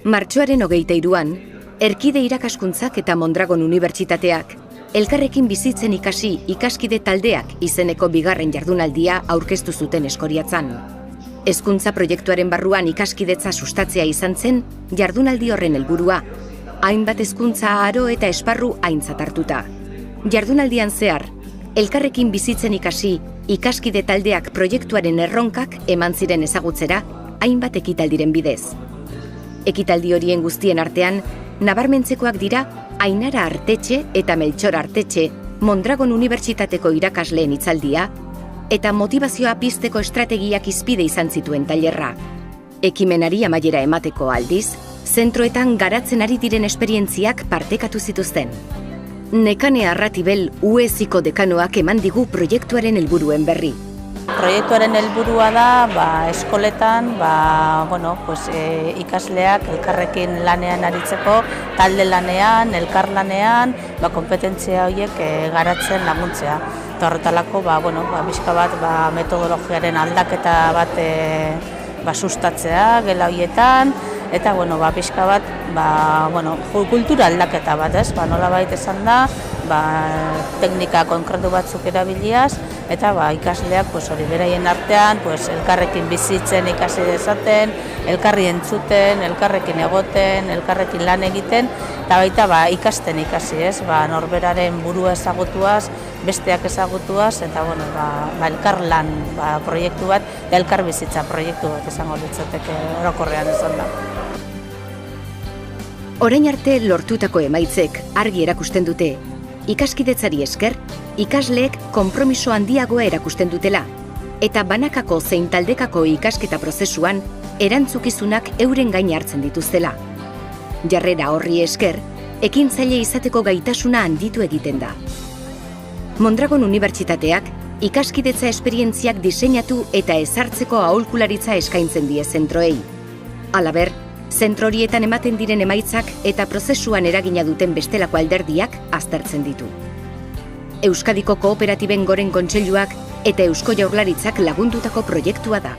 Martxoaren 23an, Erkide Irakaskuntzak eta Mondragon Unibertsitateak elkarrekin bizitzen ikasi ikaskide taldeak izeneko bigarren jardunaldia aurkeztu zuten Eskoriatzan. Hezkuntza proiektuaren barruan ikaskidetza sustatzea izan zen jardunaldi horren helburua, hainbat hezkuntza aro eta esparru aintzat hartuta. Jardunaldian zehar, elkarrekin bizitzen ikasi ikaskide taldeak proiektuaren erronkak eman ziren ezagutzera hainbat ekitaldiren bidez. Ekitaldi horien guztien artean, nabarmentzekoak dira Ainara Artetxe eta Meltxor Artetxe Mondragon Unibertsitateko irakasleen hitzaldia eta motivazioa pizteko estrategiak hizpide izan zituen tailerra. Ekimenari amaiera emateko aldiz, zentroetan garatzen ari diren esperientziak partekatu zituzten. Nekane Arratibel UESiko dekanoak eman digu proiektuaren helburuen berri. Proiektuaren helburua da eskoletan ikasleak elkarrekin lanean aritzeko, talde lanean, elkar lanean, konpetentzia horiek garatzen laguntzea. Eta horretarako pixka bat metodologiaren aldaketa bat sustatzea gela horietan, eta pixka bat kultura aldaketa bat, nolabait esan da, teknika konkretu batzuk erabiliaz, eta ikasleak hori beraien artean elkarrekin bizitzen ikasi dezaten, elkarri entzuten, elkarrekin egoten, elkarrekin lan egiten, eta baita ikasten ikasi, norberaren burua ezagutuaz, besteak ezagutuaz, eta elkar lan proiektu bat, elkar bizitza proiektu bat izango litzateke orokorrean esan da. Orain arte lortutako emaitzek argi erakusten dute, ikaskidetzari esker, ikasleek konpromiso handiagoa erakusten dutela, eta banakako zein taldekako ikasketa prozesuan erantzukizunak euren gain hartzen dituztela. Jarrera horri esker, ekintzaile izateko gaitasuna handitu egiten da. Mondragon Unibertsitateak ikaskidetza esperientziak diseinatu eta ezartzeko aholkularitza eskaintzen die zentroei. Halaber, zentro horietan ematen diren emaitzak eta prozesuan eragina duten bestelako alderdiak aztertzen ditu. Euskadiko Kooperatiben Goren Kontseiluak eta Eusko Jaurlaritzak lagundutako proiektua da.